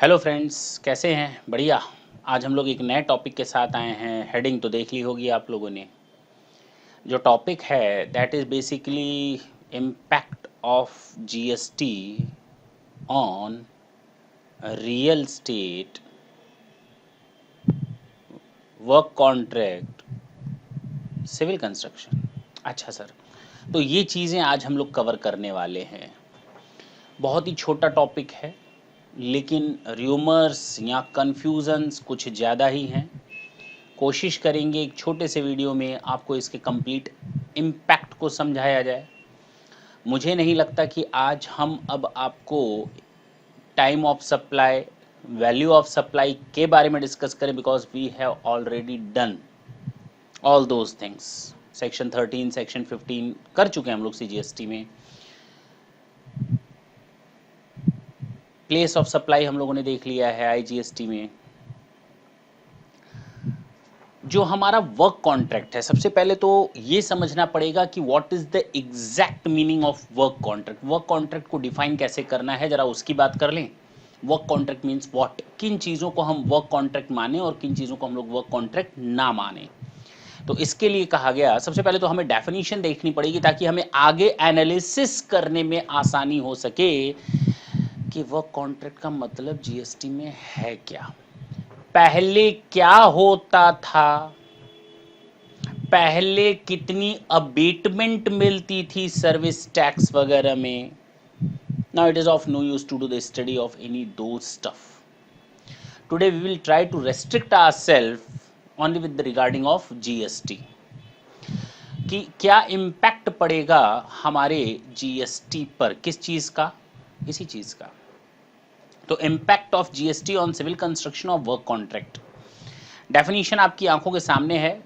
Hello friends, कैसे हैं? बढ़िया। आज हम लोग एक नए टॉपिक के साथ आए हैं। हेडिंग तो देख ली होगी आप लोगों ने। जो टॉपिक है that is basically impact of GST on real estate work contract civil construction. अच्छा सर, तो ये चीज़ें आज हम लोग कवर करने वाले हैं। बहुत ही छोटा टॉपिक है, लेकिन र्यूमर्स या कन्फ्यूज़न्स कुछ ज़्यादा ही हैं। कोशिश करेंगे एक छोटे से वीडियो में आपको इसके कंप्लीट इम्पैक्ट को समझाया जाए। मुझे नहीं लगता कि आज हम अब आपको time of supply, value of supply के बारे में डिस्कस करें, because we have already done all those things. Section 13, section 15 कर चुके हैं हम लोग सीजीएसटी में। प्लेस ऑफ सप्लाई हम लोगों ने देख लिया है आईजीएसटी में। जो हमारा वर्क कॉन्ट्रैक्ट है, सबसे पहले तो ये समझना पड़ेगा कि what is the exact meaning of work contract. Work contract को डिफाइन कैसे करना है, जरा उसकी बात कर लें। वर्क कॉन्ट्रैक्ट मीन्स व्हाट, किन चीज़ों को हम वर्क कॉन्ट्रैक्ट माने और किन चीज़ों को हम लोग वर्क कॉन्ट्रैक्ट ना माने। तो इसके लिए कहा गया, सबसे पहले तो हमें डेफिनेशन देखनी पड़ेगी ताकि हमें आगे एनालिसिस करने में आसानी हो सके कि वर्क कॉन्ट्रैक्ट का मतलब जीएसटी में है क्या, पहले क्या होता था, पहले कितनी अबेटमेंट मिलती थी सर्विस टैक्स वगैरह में। Now it is of no use to do the study of any though stuff. Today we will try to restrict ourself only with regarding of GST, कि क्या इम्पैक्ट पड़ेगा हमारे जीएसटी पर, किस चीज का, इसी चीज का। तो impact of GST on civil construction of work contract, definition आपकी आंखों के सामने है।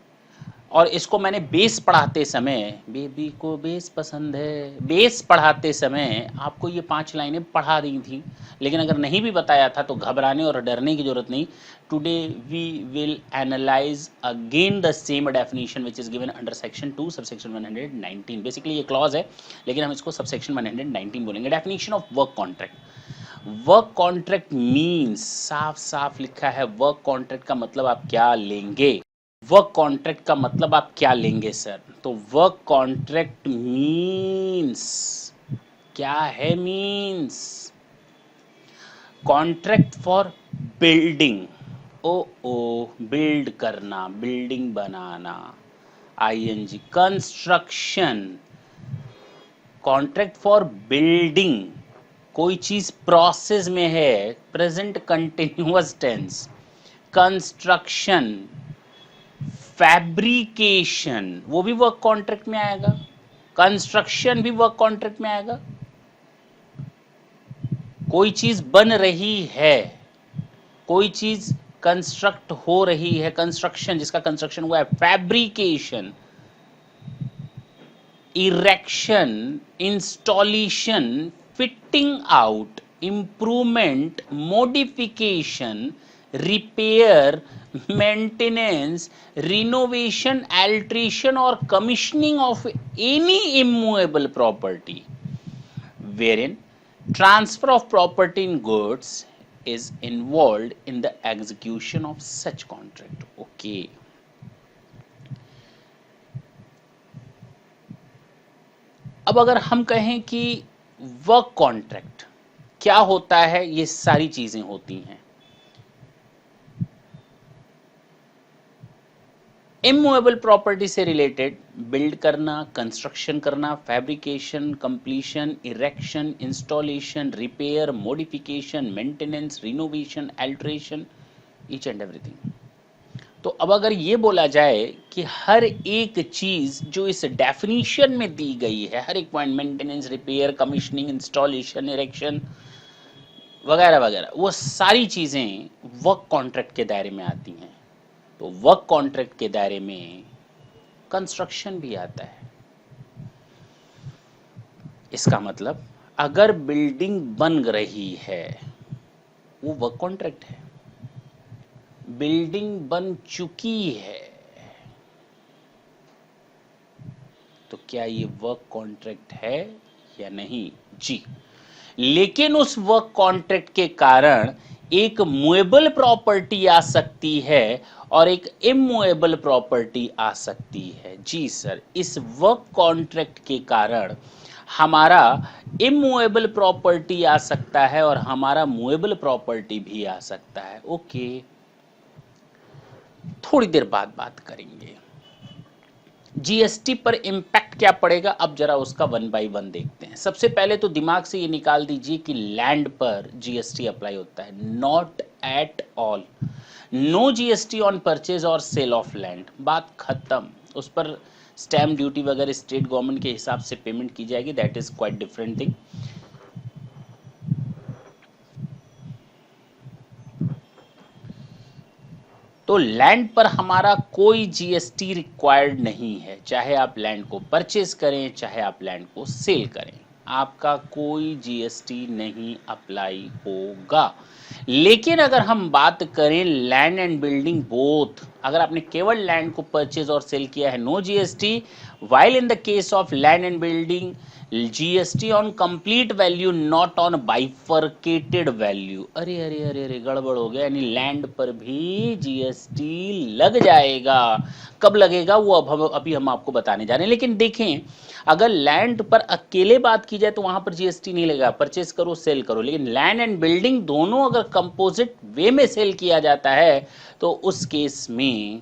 और इसको मैंने बेस पढ़ाते समय, बेबी को बेस पसंद है, बेस पढ़ाते समय आपको ये 5 लाइनें पढ़ा दी थी। लेकिन अगर नहीं भी बताया था तो घबराने और डरने की जरूरत नहीं। Today we will analyse again the same definition which is given under section 2 subsection 119। Basically ये क्लॉज है, लेकिन हम इसको सबसेक्शन 119 बोलेंगे। Definition of work contract. Work contract means, साफ साफ लिखा है, वर्क कॉन्ट्रैक्ट का मतलब आप क्या लेंगे। वर्क कॉन्ट्रैक्ट का मतलब आप क्या लेंगे सर? तो वर्क कॉन्ट्रैक्ट मीन्स क्या है? Means contract for building. ओ बिल्ड करना, बिल्डिंग बनाना। ING construction, contract for building. कोई चीज प्रोसेस में है, present continuous tense. Construction, fabrication, वो भी वर्क कॉन्ट्रैक्ट में आएगा। कंस्ट्रक्शन भी वर्क कॉन्ट्रैक्ट में आएगा। कोई चीज बन रही है, कोई चीज कंस्ट्रक्ट हो रही है, कंस्ट्रक्शन, जिसका कंस्ट्रक्शन हुआ है। Fabrication, erection, installation, fitting out, improvement, modification, repair, maintenance, renovation, alteration और commissioning of any immovable property wherein transfer of property in goods is involved in the execution of such contract. Okay. अब अगर हम कहें कि work contract क्या होता है, ये सारी चीजें होती हैं। इमूवेबल प्रॉपर्टी से रिलेटेड बिल्ड करना, कंस्ट्रक्शन करना, fabrication, completion, erection, installation, repair, modification, maintenance, renovation, alteration, each and everything. तो अब अगर ये बोला जाए कि हर एक चीज जो इस डेफिनेशन में दी गई है, हर एक point, maintenance, repair, commissioning, installation, erection वगैरह वगैरह, वो सारी चीजें वर्क कॉन्ट्रैक्ट के दायरे में आती हैं। तो वर्क कॉन्ट्रैक्ट के दायरे में कंस्ट्रक्शन भी आता है। इसका मतलब अगर बिल्डिंग बन रही है, वो वर्क कॉन्ट्रैक्ट है। बिल्डिंग बन चुकी है, तो क्या ये वर्क कॉन्ट्रैक्ट है या नहीं? जी। लेकिन उस वर्क कॉन्ट्रैक्ट के कारण एक मूवेबल प्रॉपर्टी आ सकती है और एक इमूवेबल प्रॉपर्टी आ सकती है। जी सर, इस वर्क कॉन्ट्रैक्ट के कारण हमारा इमूवेबल प्रॉपर्टी आ सकता है और हमारा मूवेबल प्रॉपर्टी भी आ सकता है। ओके, थोड़ी देर बाद बात करेंगे। जीएसटी पर इम्पैक्ट क्या पड़ेगा, अब जरा उसका 1 बाय 1 देखते हैं। सबसे पहले तो दिमाग से ये निकाल दीजिए कि लैंड पर जीएसटी अप्लाई होता है, not at all. No GST on purchase और सेल ऑफ लैंड, बात खत्म। उस पर स्टैम्प ड्यूटी वगैरह स्टेट गवर्नमेंट के हिसाब से पेमेंट की जाएगी, that is quite different thing. तो लैंड पर हमारा कोई जीएसटी रिक्वायर्ड नहीं है, चाहे आप लैंड को परचेज करें चाहे आप लैंड को सेल करें, आपका कोई जीएसटी नहीं अप्लाई होगा। लेकिन अगर हम बात करें लैंड एंड बिल्डिंग बोथ, अगर आपने केवल लैंड को परचेज और सेल किया है, no GST. While in the case of land and building, GST on complete value, not on bifurcated value. अरे अरे अरे अरे, गड़बड़ हो गया, यानी लैंड पर भी जीएसटी लग जाएगा। कब लगेगा वो अभी हम आपको बताने जा रहे हैं। लेकिन देखें, अगर लैंड पर अकेले बात की जाए तो वहां पर जीएसटी नहीं लगेगा, परचेज करो सेल करो। लेकिन लैंड एंड बिल्डिंग दोनों अगर कंपोजिट वे में सेल किया जाता है तो उस केस में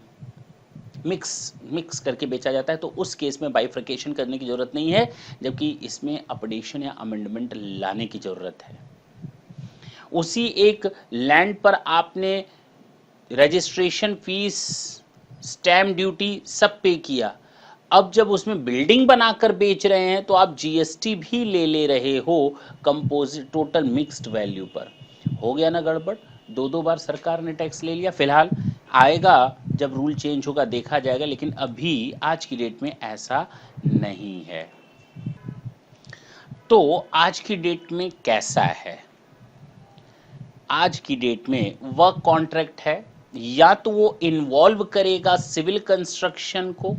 मिक्स करके बेचा जाता है, तो उस केस में बाइफर्केशन करने की जरूरत नहीं है, जबकि इसमें अपडेशन या अमेंडमेंट लाने की जरूरत है। उसी एक लैंड पर आपने रजिस्ट्रेशन फीस, स्टैम्प ड्यूटी सब पे किया, अब जब उसमें बिल्डिंग बनाकर बेच रहे हैं तो आप जीएसटी भी ले रहे हो कंपोजिट टोटल मिक्स्ड वैल्यू पर। हो गया ना गड़बड़, दो बार सरकार ने टैक्स ले लिया। फिलहाल आएगा, जब रूल चेंज होगा देखा जाएगा, लेकिन अभी आज की डेट में ऐसा नहीं है। तो आज की डेट में कैसा है? आज की डेट में वर्क कॉन्ट्रैक्ट है, या तो वो इन्वॉल्व करेगा सिविल कंस्ट्रक्शन को,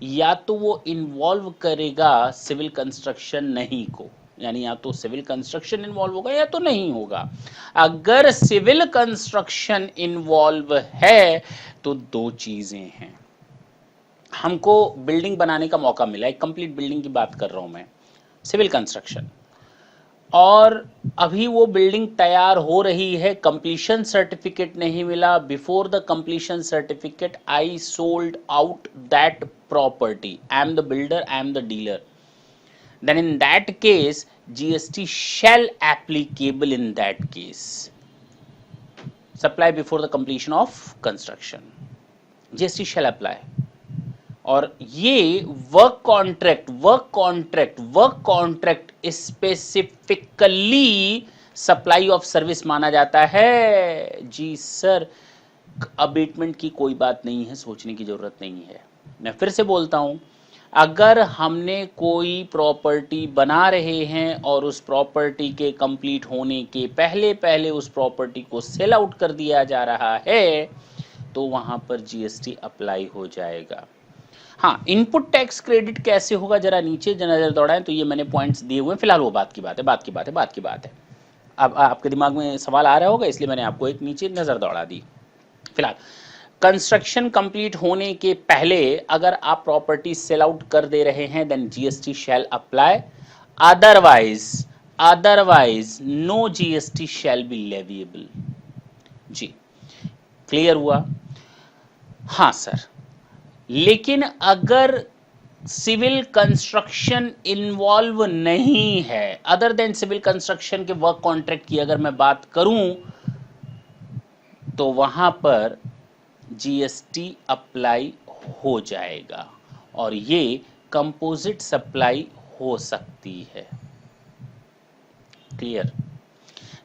या तो वो इन्वॉल्व करेगा सिविल कंस्ट्रक्शन नहीं को, यानी या तो सिविल कंस्ट्रक्शन इन्वॉल्व होगा या तो नहीं होगा। अगर सिविल कंस्ट्रक्शन इन्वॉल्व है तो दो चीजें हैं। हमको बिल्डिंग बनाने का मौका मिला, एक कंप्लीट बिल्डिंग की बात कर रहा हूं मैं, सिविल कंस्ट्रक्शन, और अभी वो बिल्डिंग तैयार हो रही है, कंप्लीशन सर्टिफिकेट नहीं मिला। Before the completion certificate I sold out that property, I am the builder, I am the dealer, then in that case GST shall applicable in that case. Supply before the completion of construction, GST shall apply. और ये work contract specifically supply of service माना जाता है। जी sir, abetment की कोई बात नहीं है, सोचने की जरूरत नहीं है। मैं फिर से बोलता हूं, अगर हमने कोई प्रॉपर्टी बना रहे हैं और उस प्रॉपर्टी के कंप्लीट होने के पहले पहले उस प्रॉपर्टी को सेल आउट कर दिया जा रहा है तो वहां पर जीएसटी अप्लाई हो जाएगा। हाँ, इनपुट टैक्स क्रेडिट कैसे होगा, जरा नीचे नजर दौड़ाएं तो ये मैंने पॉइंट्स दिए हुए हैं। फिलहाल वो बात की बात है। अब आपके दिमाग में सवाल आ रहा होगा, इसलिए मैंने आपको एक नीचे नजर दौड़ा दी। फिलहाल कंस्ट्रक्शन कंप्लीट होने के पहले अगर आप प्रॉपर्टी सेल आउट कर दे रहे हैं then GST shall apply, otherwise no GST shall be leviable. जी क्लियर हुआ? हाँ सर, लेकिन अगर सिविल कंस्ट्रक्शन इन्वॉल्व नहीं है, अदर देन सिविल कंस्ट्रक्शन के वर्क कॉन्ट्रैक्ट की अगर मैं बात करूं तो वहां पर जीएसटी अप्लाई हो जाएगा और ये कंपोजिट सप्लाई हो सकती है। क्लियर?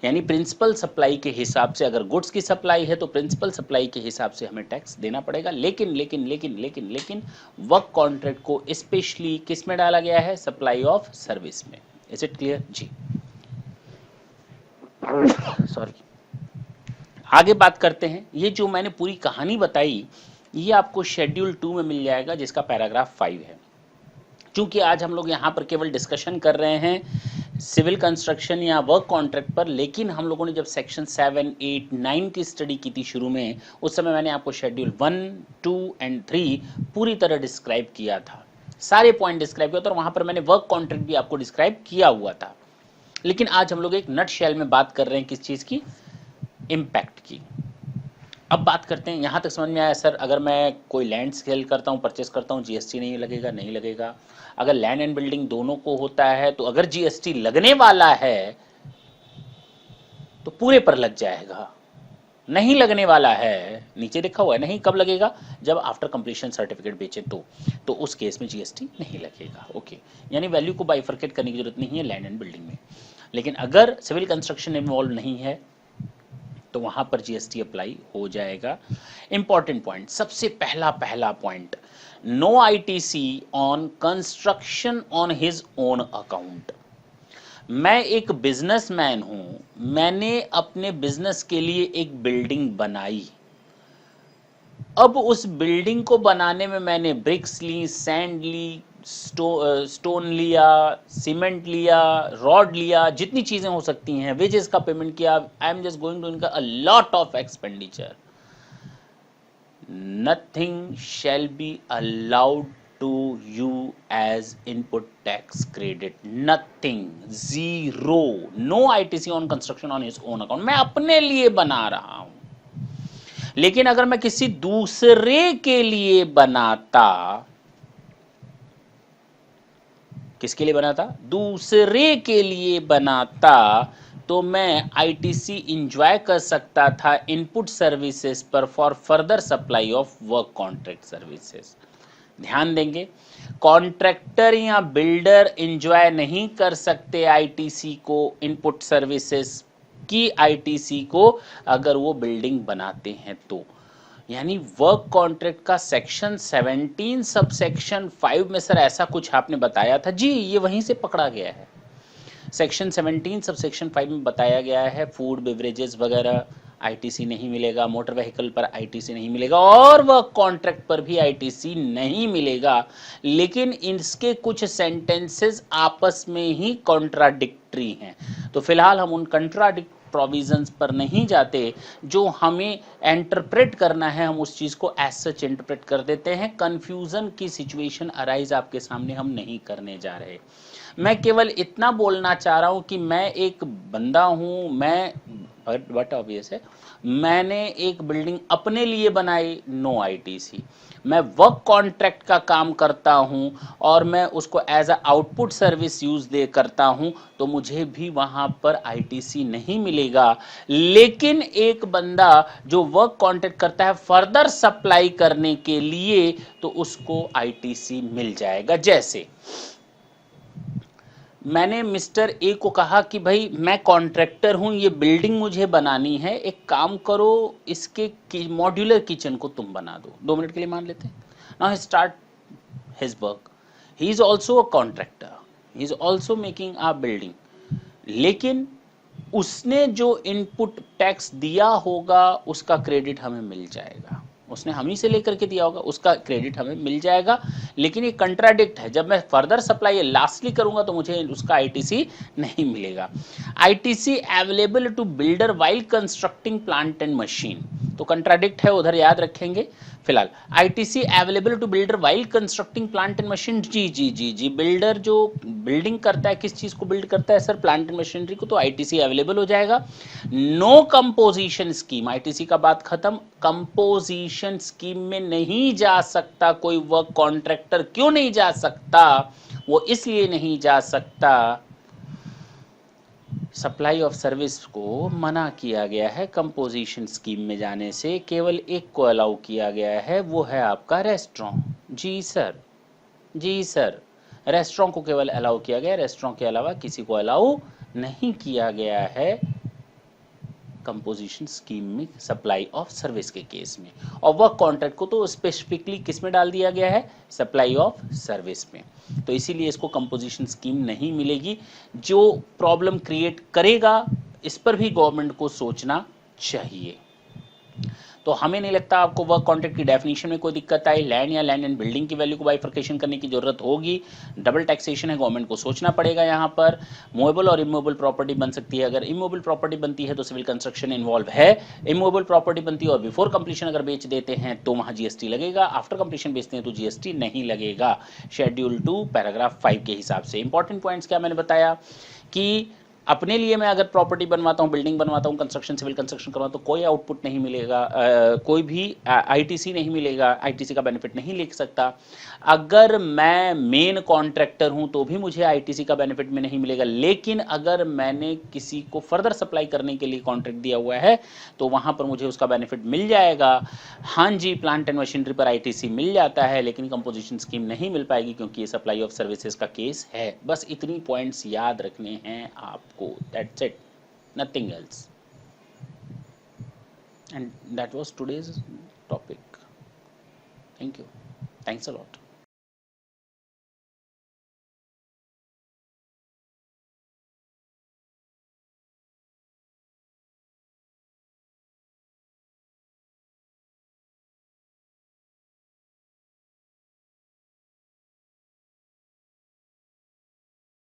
यानी प्रिंसिपल सप्लाई के हिसाब से, अगर गुड्स की सप्लाई है तो प्रिंसिपल सप्लाई के हिसाब से हमें टैक्स देना पड़ेगा। लेकिन लेकिन लेकिन लेकिन लेकिन वर्क कॉन्ट्रैक्ट को स्पेशली किस में डाला गया है? सप्लाई ऑफ सर्विस में। Is it clear? जी सॉरी, आगे बात करते हैं। ये जो मैंने पूरी कहानी बताई ये आपको शेड्यूल 2 में मिल जाएगा, जिसका पैराग्राफ 5 है। क्योंकि आज हम लोग यहाँ पर केवल डिस्कशन कर रहे हैं सिविल कंस्ट्रक्शन या वर्क कॉन्ट्रैक्ट पर, लेकिन हम लोगों ने जब सेक्शन 7, 8, 9 की स्टडी की थी शुरू में, उस समय मैंने आपको शेड्यूल 1, 2 एंड 3 पूरी तरह डिस्क्राइब किया था, सारे पॉइंट डिस्क्राइब किया था, और वहाँ पर मैंने वर्क कॉन्ट्रैक्ट भी आपको डिस्क्राइब किया हुआ था। लेकिन आज हम लोग एक नट शेल में बात कर रहे हैं किस चीज़ की, इम्पैक्ट की। अब बात करते हैं, यहाँ तक समझ में आया सर, अगर मैं कोई लैंड सेल करता हूँ, परचेस करता हूँ, जीएसटी नहीं लगेगा? नहीं लगेगा। अगर लैंड एंड बिल्डिंग दोनों को होता है तो अगर जीएसटी लगने वाला है तो पूरे पर लग जाएगा, नहीं लगने वाला है, नीचे लिखा हुआ है नहीं, कब लगेगा? जब आफ्टर कंप्लीशन सर्टिफिकेट बेचे तो उस केस में जीएसटी नहीं लगेगा। ओके, यानी वैल्यू को बाइफरकेट करने की जरूरत नहीं है लैंड एंड बिल्डिंग में। लेकिन अगर सिविल कंस्ट्रक्शन इन्वॉल्व नहीं है तो वहां पर जीएसटी अप्लाई हो जाएगा। इंपॉर्टेंट पॉइंट, सबसे पहला point, no ITC on construction on his own account. मैं एक बिजनेसमैन हूं, मैंने अपने बिजनेस के लिए एक बिल्डिंग बनाई, अब उस बिल्डिंग को बनाने में मैंने ब्रिक्स ली, सैंड ली, स्टोन लिया, सीमेंट लिया, रॉड लिया, जितनी चीजें हो सकती हैं, वेजेस का पेमेंट किया, I am just going to इनका a lot of expenditure, nothing shall be allowed to you as input tax credit, nothing, zero, no ITC on construction on his own account. मैं अपने लिए बना रहा हूं, लेकिन अगर मैं किसी दूसरे के लिए बनाता, किसके लिए बनाता? दूसरे के लिए बनाता, तो मैं आईटीसी इंजॉय कर सकता था इनपुट सर्विसेज पर for further supply of work contract services. ध्यान देंगे, कॉन्ट्रैक्टर या बिल्डर इंजॉय नहीं कर सकते आईटीसी को, इनपुट सर्विसेज की आईटीसी को, अगर वो बिल्डिंग बनाते हैं तो। यानी वर्क कॉन्ट्रैक्ट का सेक्शन 17 सब सेक्शन 5 में सर ऐसा कुछ आपने बताया था जी, ये वहीं से पकड़ा गया है। सेक्शन 17 सब सेक्शन 5 में बताया गया है, फूड बेवरेजेस वगैरह आईटीसी नहीं मिलेगा, मोटर व्हीकल पर आईटीसी नहीं मिलेगा, और वर्क कॉन्ट्रैक्ट पर भी आईटीसी नहीं मिलेगा। लेकिन इसके कुछ सेंटेंसेस आपस में ही कॉन्ट्राडिक्टरी हैं, तो फिलहाल हम उन कॉन्ट्राडिक्ट प्रोविजंस पर नहीं जाते, जो हमें इंटरप्रेट करना है हम उस चीज़ को एज सच इंटरप्रेट कर देते हैं। कन्फ्यूज़न की सिचुएशन अराइज आपके सामने हम नहीं करने जा रहे। मैं केवल इतना बोलना चाह रहा हूं कि मैं एक बंदा हूं, मैं बट ऑब्वियस है, मैंने एक बिल्डिंग अपने लिए बनाई, नो आईटीसी। मैं वर्क कॉन्ट्रैक्ट का काम करता हूं और मैं उसको as a output service use दे करता हूं, तो मुझे भी वहां पर आईटीसी नहीं मिलेगा। लेकिन एक बंदा जो वर्क कॉन्ट्रैक्ट करता है फर्दर सप्लाई करने के लिए, तो उसको आईटीसी मिल जाएगा। जैसे मैंने मिस्टर ए को कहा कि भाई मैं कॉन्ट्रैक्टर हूं, ये बिल्डिंग मुझे बनानी है, एक काम करो, इसके मॉड्यूलर किचन को तुम बना दो, 2 मिनट के लिए मान लेते हैं। Now start his work, he is also a contractor, he is also making a building, लेकिन उसने जो इनपुट टैक्स दिया होगा उसका क्रेडिट हमें मिल जाएगा, उसने हम ही से लेकर के दिया होगा, उसका क्रेडिट हमें मिल जाएगा। लेकिन ये कंट्राडिक्ट है, जब मैं फर्दर सप्लाई लास्टली करूंगा तो मुझे उसका आईटीसी नहीं मिलेगा। ITC available to builder while constructing plant and machine, तो कंट्राडिक्ट है, उधर याद रखेंगे। फिलहाल ITC available to builder while constructing plant and machine, जी जी जी जी, बिल्डर जो बिल्डिंग करता है, किस चीज को बिल्ड करता है सर? प्लांट एंड मशीनरी को, तो आईटीसी अवेलेबल हो जाएगा। नो कंपोजिशन स्कीम, आईटीसी का बात खत्म, कंपोजिशन स्कीम में नहीं जा सकता कोई वर्क कॉन्ट्रैक्टर। क्यों नहीं जा सकता? वो इसलिए नहीं जा सकता, सप्लाई ऑफ सर्विस को मना किया गया है कंपोजिशन स्कीम में जाने से, केवल एक को अलाउ किया गया है, वो है आपका रेस्टोरेंट। जी सर, जी सर, रेस्टोरेंट को केवल अलाउ किया गया, रेस्टोरेंट के अलावा किसी को अलाउ नहीं किया गया है कंपोजिशन स्कीम में सप्लाई ऑफ सर्विस के केस में। और वर्क कॉन्ट्रैक्ट को तो स्पेसिफिकली किस में डाल दिया गया है? सप्लाई ऑफ सर्विस में, तो इसीलिए इसको कंपोजिशन स्कीम नहीं मिलेगी। जो प्रॉब्लम क्रिएट करेगा, इस पर भी गवर्नमेंट को सोचना चाहिए। तो हमें नहीं लगता आपको वर्क कॉन्ट्रैक्ट की डेफिनेशन में कोई दिक्कत आई। लैंड या लैंड एंड बिल्डिंग की वैल्यू को बाइफर्केशन करने की जरूरत होगी। डबल टैक्सेशन है, गवर्नमेंट को सोचना पड़ेगा। यहाँ पर मूवेबल और इमूवेबल प्रॉपर्टी बन सकती है। अगर इमूवेबल प्रॉपर्टी बनती है तो सिविल कंस्ट्रक्शन इन्वॉल्व है। इमूवेबल प्रॉपर्टी बनती है और बिफोर कंप्लीशन अगर बेच देते हैं तो वहाँ जीएसटी लगेगा। आफ्टर कंप्लीशन बेचते हैं तो जीएसटी नहीं लगेगा। शेड्यूल 2 पैराग्राफ 5 के हिसाब से। इंपॉर्टेंट पॉइंट्स क्या मैंने बताया कि अपने लिए मैं अगर प्रॉपर्टी बनवाता हूँ, बिल्डिंग बनवाता हूँ, कंस्ट्रक्शन सिविल कंस्ट्रक्शन करवाता हूँ तो कोई आउटपुट नहीं मिलेगा, कोई भी आईटीसी नहीं मिलेगा, आईटीसी का बेनिफिट नहीं ले सकता। अगर मैं मेन कॉन्ट्रैक्टर हूँ तो भी मुझे आईटीसी का बेनिफिट में नहीं मिलेगा। लेकिन अगर मैंने किसी को फर्दर सप्लाई करने के लिए कॉन्ट्रैक्ट दिया हुआ है तो वहाँ पर मुझे उसका बेनिफिट मिल जाएगा। हाँ जी, प्लांट एंड मशीनरी पर आईटीसी मिल जाता है लेकिन कंपोजिशन स्कीम नहीं मिल पाएगी क्योंकि ये सप्लाई ऑफ सर्विसेज का केस है। बस इतनी पॉइंट्स याद रखने हैं आपको। That's it, nothing else. And that was today's topic. Thank you, thanks a lot.